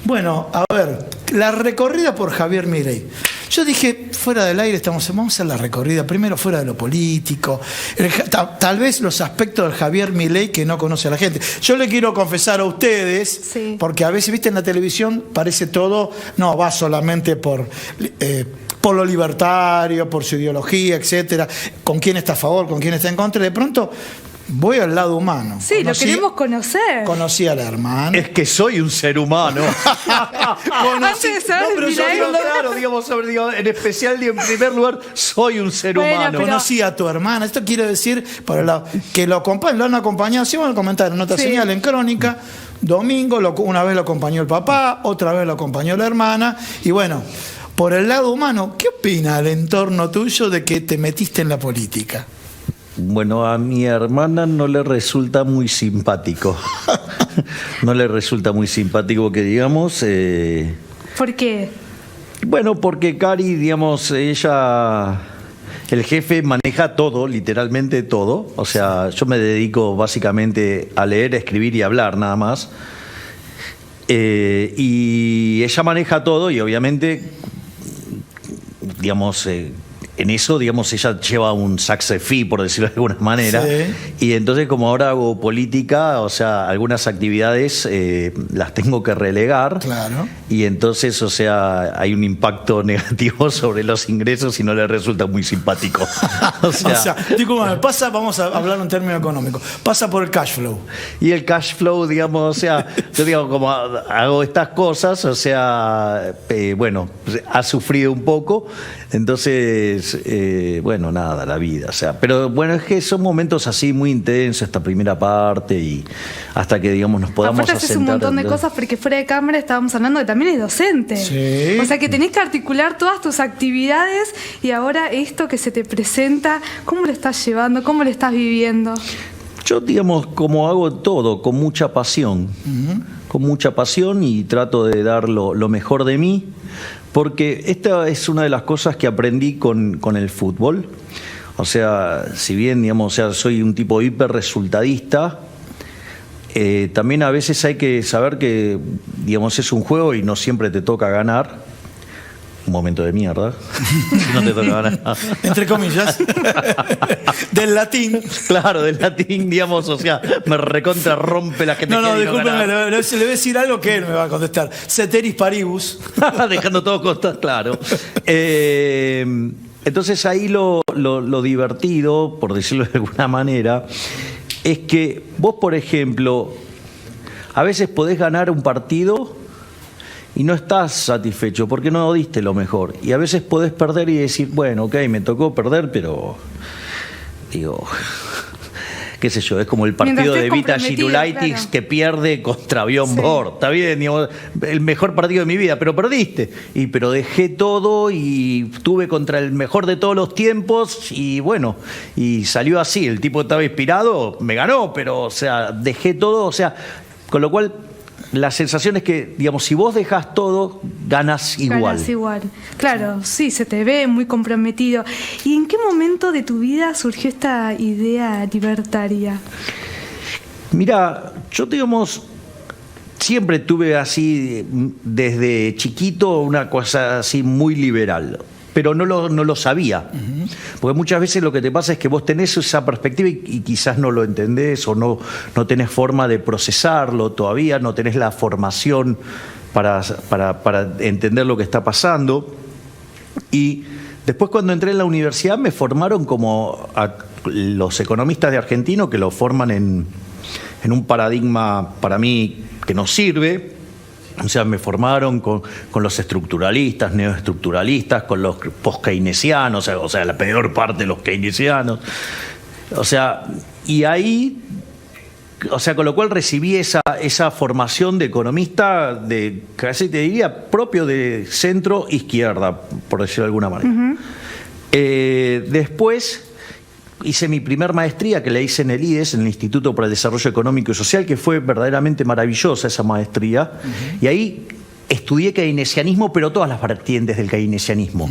Bueno, a ver, la recorrida por Javier Milei. Yo dije, fuera del aire vamos a hacer la recorrida, primero fuera de lo político, tal vez los aspectos del Javier Milei que no conoce a la gente. Yo le quiero confesar a ustedes, sí, porque a veces, viste, en la televisión parece todo, no, va solamente por lo libertario, por su ideología, etcétera, con quién está a favor, con quién está en contra, y de pronto voy al lado humano. Sí, lo queremos conocer. Conocí a la hermana. Es que soy un ser humano. Antes de saber pero yo Milei, digo, claro, digamos, en especial y en primer lugar, soy un ser humano. pero- Conocí a tu hermana. Esto quiere decir que lo han acompañado, sí, van a comentar en otra Sí. señal, en Crónica. Domingo, una vez lo acompañó el papá, otra vez lo acompañó la hermana. Y bueno, por el lado humano, ¿qué opina el entorno tuyo de que te metiste en la política? Bueno, a mi hermana no le resulta muy simpático. No le resulta muy simpático que digamos. ¿Por qué? Bueno, porque Cari, digamos, ella, el jefe maneja todo, literalmente todo. O sea, yo me dedico básicamente a leer, escribir y hablar nada más. Y ella maneja todo y obviamente, digamos, en eso, digamos, ella lleva un saxe-fee, por decirlo de alguna manera. Sí. Y entonces, como ahora hago política, o sea, algunas actividades las tengo que relegar. Claro. Y entonces, o sea, hay un impacto negativo sobre los ingresos y no le resulta muy simpático. O sea, Disculpame, vamos a hablar en términos económicos, pasa por el cash flow. y el cash flow, digamos, o sea, yo digo, como hago estas cosas, o sea, bueno, ha sufrido un poco, entonces, bueno, nada, la vida, o sea, pero bueno, es que son momentos así muy intensos, esta primera parte, y hasta que, digamos, nos podamos Aparte haces un asentar. montón de cosas porque fuera de cámara estábamos hablando que también es docente. Sí. O sea que tenés que articular todas tus actividades y ahora esto que se te presenta, ¿cómo lo estás llevando? ¿Cómo lo estás viviendo? Yo, digamos, como hago todo, con mucha pasión. Con mucha pasión y trato de dar lo mejor de mí, porque esta es una de las cosas que aprendí con el fútbol. O sea, si bien, digamos, o sea, soy un tipo hiper resultadista, también a veces hay que saber que, digamos, es un juego y no siempre te toca ganar. Un momento de mierda. Si no te toca ganar. Entre comillas. Del latín. Claro, del latín, digamos, o sea, me recontra rompe la gente. No, que discúlpeme, le voy a decir algo que él me va a contestar. Ceteris paribus. Dejando todo costas, claro. Entonces ahí lo divertido, por decirlo de alguna manera, es que vos, por ejemplo, a veces podés ganar un partido y no estás satisfecho porque no diste lo mejor. Y a veces podés perder y decir, bueno, ok, me tocó perder, pero digo, qué sé yo, es como el partido de Vita Girulaitis, claro, que pierde contra Bjorn Borg. Está bien, digamos, el mejor partido de mi vida, pero perdiste. Pero dejé todo y estuve contra el mejor de todos los tiempos y bueno, y salió así. El tipo estaba inspirado, me ganó, pero o sea, dejé todo, o sea, con lo cual la sensación es que, digamos, si vos dejás todo, ganas igual. Ganas igual. Claro, sí, se te ve muy comprometido. ¿Y en qué momento de tu vida surgió esta idea libertaria? Mira, yo, digamos, siempre tuve así, desde chiquito, una cosa así muy liberal. Pero no lo sabía. Porque muchas veces lo que te pasa es que vos tenés esa perspectiva y quizás no lo entendés o no tenés forma de procesarlo todavía, no tenés la formación para entender lo que está pasando. Y después, cuando entré en la universidad, me formaron como a los economistas de Argentino, que lo forman en un paradigma para mí que nos sirve. O sea, me formaron con los estructuralistas, neoestructuralistas, con los post-keynesianos, o sea, la peor parte de los keynesianos. O sea, y ahí, o sea, con lo cual recibí esa formación de economista, de casi te diría, propio de centro-izquierda, por decirlo de alguna manera. Después hice mi primer maestría, que la hice en el IDES, en el Instituto para el Desarrollo Económico y Social, que fue verdaderamente maravillosa esa maestría. Y ahí estudié keynesianismo, pero todas las vertientes del keynesianismo.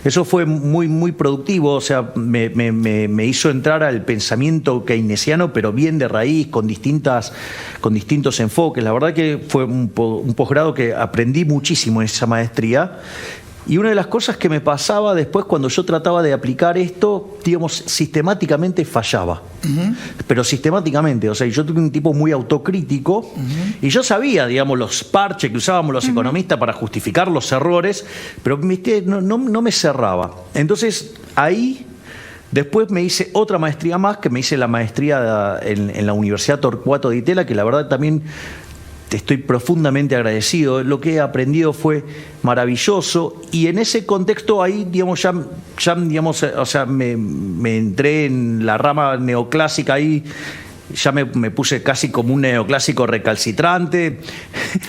Eso fue muy, muy productivo, o sea, me hizo entrar al pensamiento keynesiano, pero bien de raíz, con distintos enfoques. La verdad que fue un posgrado que aprendí muchísimo en esa maestría. Y una de las cosas que me pasaba después cuando yo trataba de aplicar esto, digamos, sistemáticamente fallaba. Pero sistemáticamente, o sea, yo tuve un tipo muy autocrítico y yo sabía, digamos, los parches que usábamos los economistas para justificar los errores, pero ¿viste? No me cerraba. Entonces, ahí después me hice otra maestría más, que me hice la maestría en la Universidad Torcuato Di Itela, que la verdad también estoy profundamente agradecido. Lo que he aprendido fue maravilloso y en ese contexto ahí, digamos, ya digamos, o sea, me entré en la rama neoclásica ahí. Ya me puse casi como un neoclásico recalcitrante.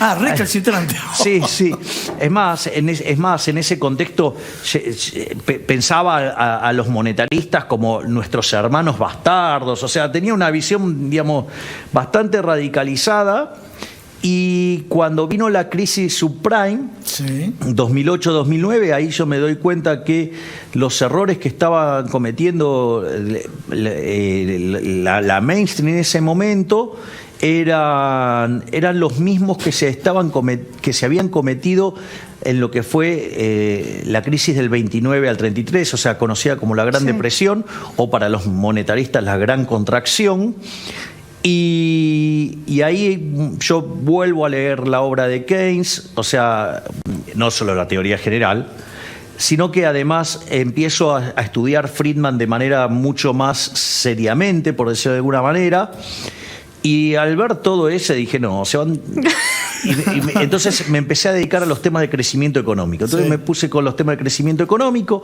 Ah, recalcitrante. Sí, sí. Es más, en ese contexto pensaba a los monetaristas como nuestros hermanos bastardos. O sea, tenía una visión, digamos, bastante radicalizada. Y cuando vino la crisis subprime, sí, 2008-2009, ahí yo me doy cuenta que los errores que estaban cometiendo la mainstream en ese momento eran los mismos que se habían cometido en lo que fue la crisis del 29 al 33, o sea, conocida como la Gran Depresión, o para los monetaristas la Gran Contracción. Y ahí yo vuelvo a leer la obra de Keynes, o sea, no solo la teoría general, sino que además empiezo a estudiar Friedman de manera mucho más seriamente, por decirlo de alguna manera, y al ver todo eso dije, no, se van... entonces me empecé a dedicar a los temas de crecimiento económico. Entonces me puse con los temas de crecimiento económico,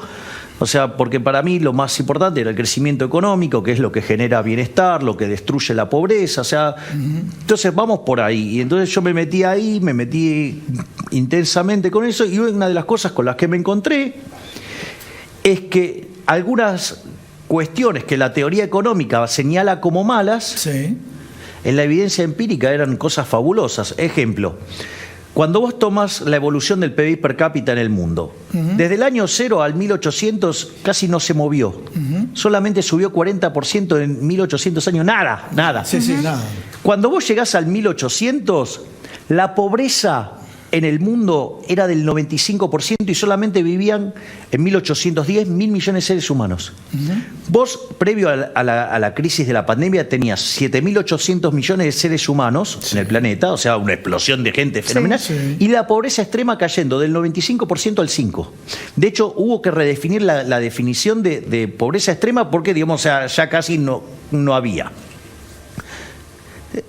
o sea, porque para mí lo más importante era el crecimiento económico, que es lo que genera bienestar, lo que destruye la pobreza, o sea, entonces vamos por ahí. Y entonces yo me metí ahí, me metí intensamente con eso, y una de las cosas con las que me encontré es que algunas cuestiones que la teoría económica señala como malas, en la evidencia empírica eran cosas fabulosas. Ejemplo, cuando vos tomás la evolución del PBI per cápita en el mundo, desde el año 0 al 1800 casi no se movió. Solamente subió 40% en 1800 años. Nada. Nada. Cuando vos llegás al 1800, la pobreza en el mundo era del 95% y solamente vivían en 1810 1.000 millones de seres humanos. Vos, previo a la crisis de la pandemia, tenías 7.800 millones de seres humanos en el planeta, o sea, una explosión de gente fenomenal, y la pobreza extrema cayendo del 95% al 5%. De hecho, hubo que redefinir la definición de pobreza extrema porque, digamos, o sea, ya casi no había.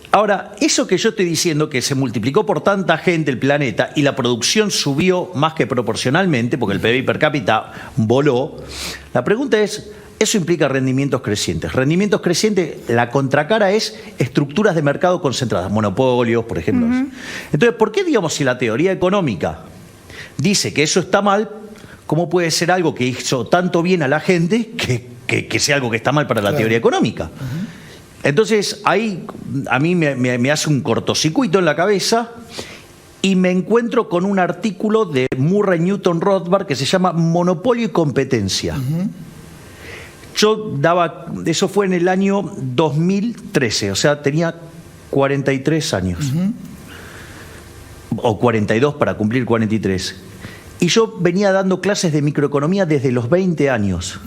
Ahora, eso que yo estoy diciendo, que se multiplicó por tanta gente el planeta y la producción subió más que proporcionalmente, porque el PBI per cápita voló, la pregunta es, ¿eso implica rendimientos crecientes? Rendimientos crecientes, la contracara es estructuras de mercado concentradas, monopolios, por ejemplo. Entonces, ¿por qué, digamos, si la teoría económica dice que eso está mal, cómo puede ser algo que hizo tanto bien a la gente que sea algo que está mal para la teoría económica? Entonces ahí a mí me hace un cortocircuito en la cabeza y me encuentro con un artículo de Murray Newton Rothbard que se llama Monopolio y Competencia. Eso fue en el año 2013, o sea, tenía 43 años. O 42 para cumplir 43. Y yo venía dando clases de microeconomía desde los 20 años.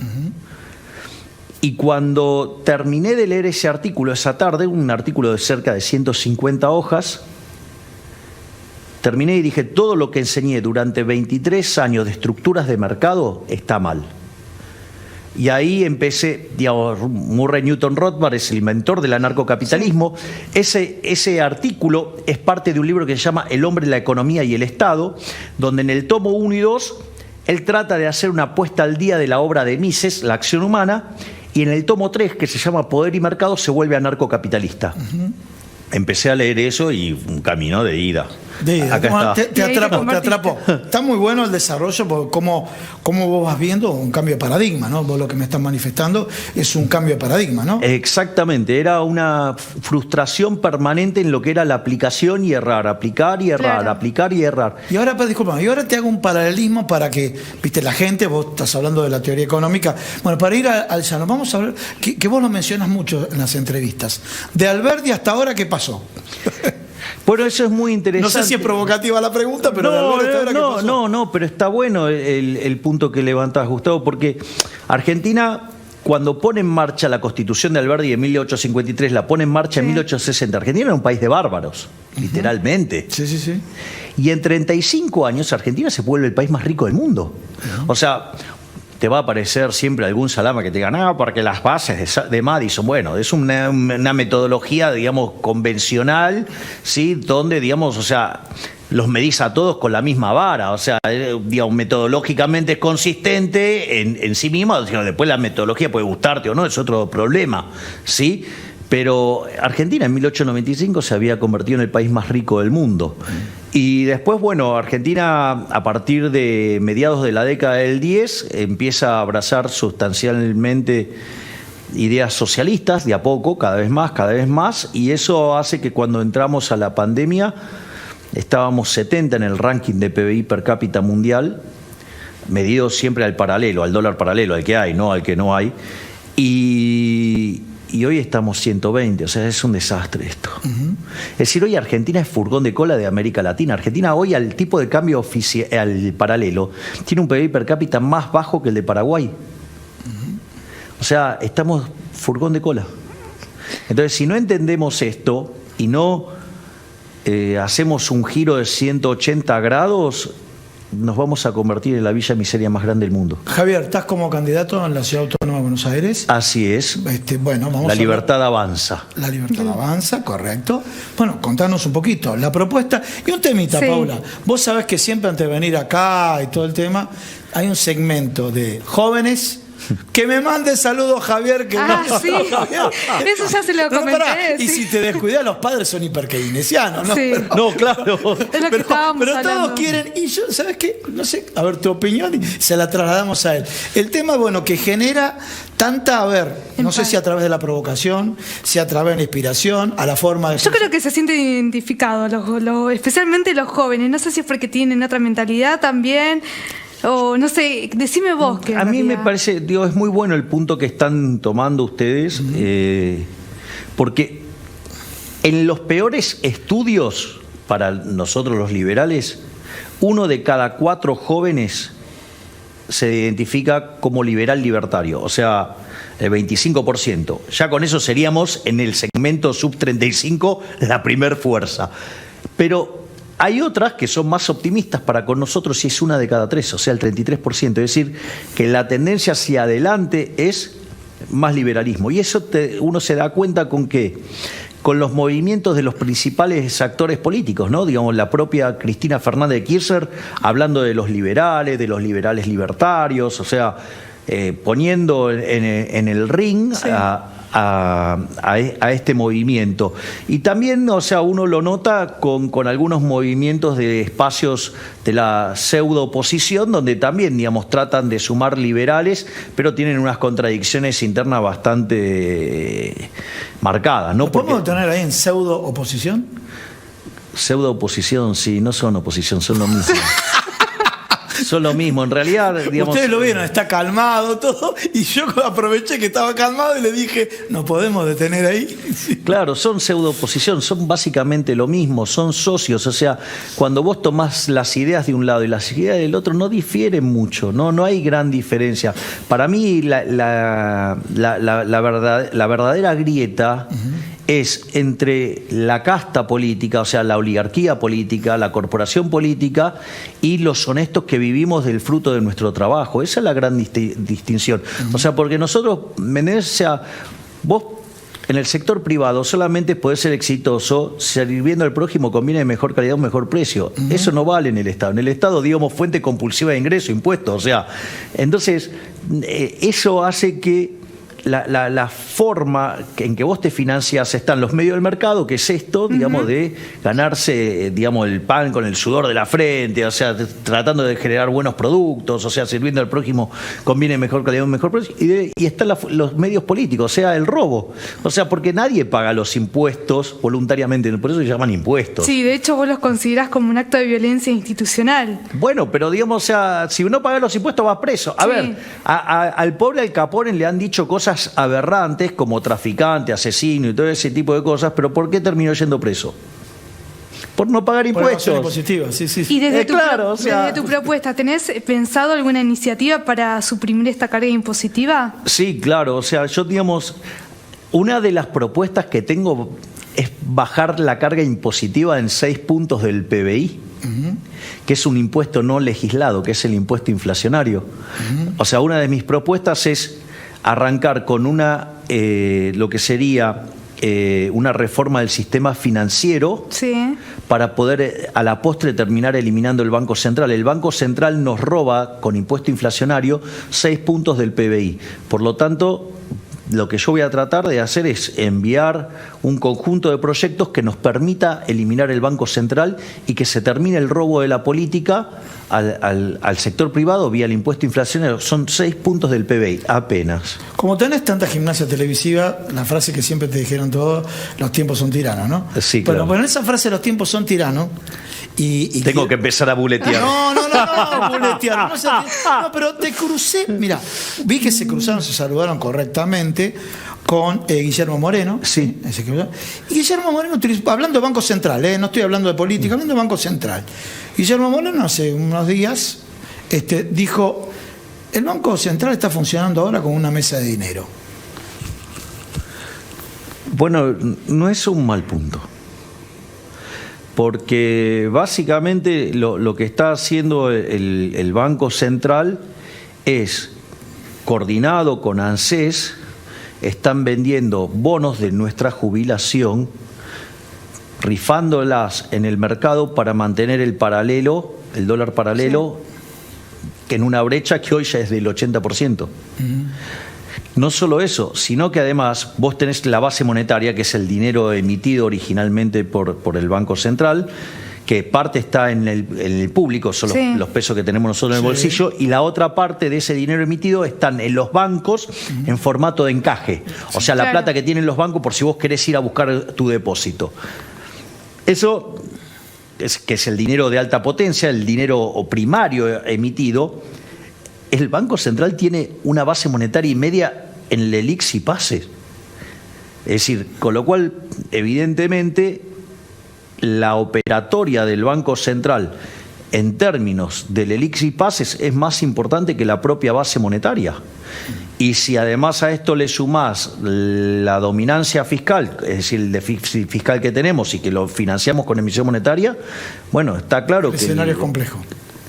Y cuando terminé de leer ese artículo esa tarde, un artículo de cerca de 150 hojas, terminé y dije, todo lo que enseñé durante 23 años de estructuras de mercado está mal. Y ahí empecé, digamos, Murray Newton Rothbard es el inventor del anarcocapitalismo. Ese artículo es parte de un libro que se llama El hombre, la economía y el Estado, donde en el tomo 1 y 2 él trata de hacer una puesta al día de la obra de Mises, La acción humana, y en el tomo 3, que se llama Poder y Mercado, se vuelve anarcocapitalista. Empecé a leer eso y un camino de ida. Acá está. Te atrapo. Está muy bueno el desarrollo, porque cómo vos vas viendo un cambio de paradigma, ¿no? Vos lo que me estás manifestando es un cambio de paradigma, ¿no? Exactamente, era una frustración permanente en lo que era la aplicación y errar, aplicar y errar, Claro. aplicar y errar. Y ahora, disculpa, y ahora te hago un paralelismo para que, viste, la gente, vos estás hablando de la teoría económica, bueno, para ir al llano, vamos a hablar, que vos lo mencionas mucho en las entrevistas, de Alberdi hasta ahora, ¿qué pasó? Bueno, eso es muy interesante. No sé si es provocativa la pregunta, pero de Alberdi hasta ahora, ¿qué pasó? No, pero está bueno el punto que levantás, Gustavo, porque Argentina, cuando pone en marcha la Constitución de Alberdi en 1853, la pone en marcha en 1860. Argentina era un país de bárbaros, literalmente. Sí. Y en 35 años Argentina se vuelve el país más rico del mundo. O sea, te va a aparecer siempre algún salama que te diga, no, porque las bases de Madison, bueno, es una metodología, digamos, convencional, ¿sí? Donde, digamos, o sea, los medís a todos con la misma vara, o sea, digamos, metodológicamente es consistente en sí misma, después la metodología puede gustarte o no, es otro problema, ¿sí? Pero Argentina en 1895 se había convertido en el país más rico del mundo. Y después, bueno, Argentina a partir de mediados de la década del 10 empieza a abrazar sustancialmente ideas socialistas de a poco, cada vez más, y eso hace que cuando entramos a la pandemia estábamos 70 en el ranking de PBI per cápita mundial, medido siempre al paralelo, al dólar paralelo, al que hay, no al que no hay, y hoy estamos 120, o sea, es un desastre esto. Es decir, hoy Argentina es furgón de cola de América Latina. Argentina hoy, al tipo de cambio al paralelo, tiene un PBI per cápita más bajo que el de Paraguay. O sea, estamos furgón de cola. Entonces, si no entendemos esto y no hacemos un giro de 180 grados, nos vamos a convertir en la villa miseria más grande del mundo. Javier, ¿estás como candidato en la Ciudad Autónoma de Buenos Aires? Así es. Bueno, vamos La a libertad avanza. La libertad avanza, correcto. Bueno, contanos un poquito la propuesta. Y un temita, Sí. Paula. Vos sabés que siempre antes de venir acá y todo el tema, hay un segmento de jóvenes. Que me mande saludos, Javier. Que Sí. Eso ya se lo comenté. pará. Y sí. si te descuidas, los padres son hiperkeynesianos, ¿no? Sí. No, claro. Es lo que estábamos pero hablando. todos quieren, y yo, ¿sabes qué? No sé, a ver tu opinión y se la trasladamos a él. El tema, bueno, que genera tanta, a ver, no sé si a través de la provocación, si a través de la inspiración, a la forma de... Yo creo que se sienten identificados, especialmente los jóvenes. No sé si es porque tienen otra mentalidad también, o no sé, decime vos. A mí me parece, digo, es muy bueno el punto que están tomando ustedes, porque en los peores estudios, para nosotros los liberales, 1 de cada 4 jóvenes se identifica como liberal libertario, o sea, el 25%. Ya con eso seríamos en el segmento sub-35 la primer fuerza. Pero hay otras que son más optimistas para con nosotros y es 1 de cada 3, o sea, el 33%. Es decir, que la tendencia hacia adelante es más liberalismo. Y eso uno se da cuenta con que con los movimientos de los principales actores políticos, ¿no? Digamos, la propia Cristina Fernández de Kirchner hablando de los liberales libertarios, o sea, poniendo en el ring Sí. a este movimiento. Y también, o sea, uno lo nota con algunos movimientos de espacios de la pseudo oposición, donde también, digamos, tratan de sumar liberales, pero tienen unas contradicciones internas bastante marcadas, ¿no? ¿Lo podemos tener ahí en pseudo oposición? Pseudo oposición, sí, no son oposición, son lo mismo. Son lo mismo, en realidad, digamos. Ustedes lo vieron, está calmado todo, y yo aproveché que estaba calmado y le dije, ¿nos podemos detener ahí? Sí. Claro, son pseudo-oposición, son básicamente lo mismo, son socios, o sea, cuando vos tomás las ideas de un lado y las ideas del otro no difieren mucho, no hay gran diferencia. Para mí la verdadera grieta es entre la casta política, o sea, la oligarquía política, la corporación política y los honestos que vivimos del fruto de nuestro trabajo. Esa es la gran distinción. O sea, porque nosotros, o sea, vos en el sector privado solamente podés ser exitoso sirviendo al prójimo con bienes de mejor calidad o mejor precio. Eso no vale en el Estado. En el Estado, digamos, fuente compulsiva de ingreso, impuestos. O sea, entonces, eso hace que la forma en que vos te financias está en los medios del mercado, que es esto, digamos, de ganarse, digamos, el pan con el sudor de la frente, o sea, tratando de generar buenos productos, o sea, sirviendo al prójimo conviene mejor calidad, mejor precio, y están los medios políticos, o sea, el robo. O sea, porque nadie paga los impuestos voluntariamente, por eso se llaman impuestos. Sí, de hecho vos los considerás como un acto de violencia institucional. Bueno, pero digamos, o sea, si uno paga los impuestos va preso. A ver, al pobre Al Capone le han dicho cosas aberrantes como traficante, asesino y todo ese tipo de cosas, pero ¿por qué terminó yendo preso? Por no pagar impuestos. Impositiva, sí. Y desde, desde tu propuesta, ¿tenés pensado alguna iniciativa para suprimir esta carga impositiva? Sí, claro. O sea, yo, digamos, una de las propuestas que tengo es bajar la carga impositiva en 6 puntos del PBI. Que es un impuesto no legislado, que es el impuesto inflacionario. O sea, una de mis propuestas es arrancar con lo que sería una reforma del sistema financiero para poder a la postre terminar eliminando el Banco Central. El Banco Central nos roba con impuesto inflacionario 6 puntos del PBI. Por lo tanto, lo que yo voy a tratar de hacer es enviar un conjunto de proyectos que nos permita eliminar el Banco Central y que se termine el robo de la política al sector privado vía el impuesto inflacionario. Son 6 puntos del PBI, apenas. Como tenés tanta gimnasia televisiva, la frase que siempre te dijeron todos, los tiempos son tiranos, ¿no? Sí, claro. Bueno, esa frase, los tiempos son tiranos, tengo que empezar a buletear. No, buletear. No, pero te crucé. Mira, vi que se cruzaron, se saludaron correctamente con Guillermo Moreno. Sí. Y Guillermo Moreno, hablando de Banco Central, no estoy hablando de política, hablando de Banco Central. Guillermo Moreno hace unos días dijo: el Banco Central está funcionando ahora como una mesa de dinero. Bueno, no es un mal punto. Porque básicamente lo que está haciendo el Banco Central es, coordinado con ANSES, están vendiendo bonos de nuestra jubilación, rifándolas en el mercado para mantener el dólar paralelo, que en una brecha que hoy ya es del 80%. No solo eso, sino que además vos tenés la base monetaria, que es el dinero emitido originalmente por el Banco Central, que parte está en el público, son los pesos que tenemos nosotros en el bolsillo, y la otra parte de ese dinero emitido están en los bancos en formato de encaje. O sea, la plata que tienen los bancos por si vos querés ir a buscar tu depósito. Eso que es el dinero de alta potencia, el dinero primario emitido. El Banco Central tiene una base monetaria y media en el ELIX y PASES. Es decir, con lo cual, evidentemente, la operatoria del Banco Central en términos del ELIX y PASES es más importante que la propia base monetaria. Y si además a esto le sumás la dominancia fiscal, es decir, el déficit fiscal que tenemos y que lo financiamos con emisión monetaria, bueno, está claro que el escenario es complejo.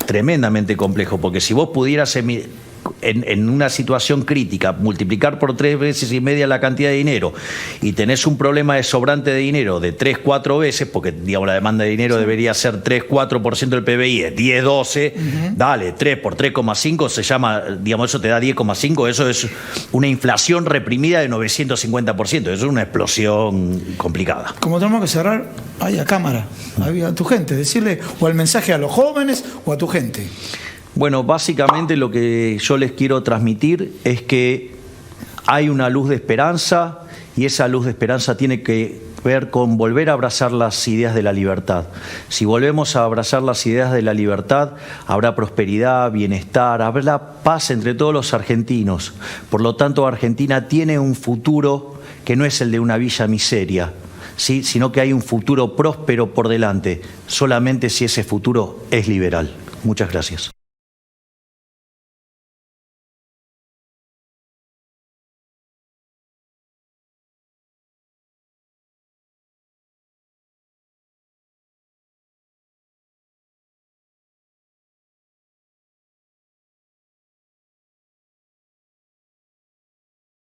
Tremendamente complejo, porque si vos pudieras en una situación crítica multiplicar por 3 veces y media la cantidad de dinero y tenés un problema de sobrante de dinero de 3-4 veces, porque digamos la demanda de dinero debería ser 3-4% del PBI, es 10-12, dale, 3 por 3,5 se llama, digamos, eso te da 10,5, eso es una inflación reprimida de 950%, eso es una explosión complicada. Como tenemos que cerrar, ahí a cámara, a tu gente, decirle o el mensaje a los jóvenes o a tu gente. Bueno, básicamente lo que yo les quiero transmitir es que hay una luz de esperanza y esa luz de esperanza tiene que ver con volver a abrazar las ideas de la libertad. Si volvemos a abrazar las ideas de la libertad, habrá prosperidad, bienestar, habrá paz entre todos los argentinos. Por lo tanto, Argentina tiene un futuro que no es el de una villa miseria, ¿sí? Sino que hay un futuro próspero por delante, solamente si ese futuro es liberal. Muchas gracias.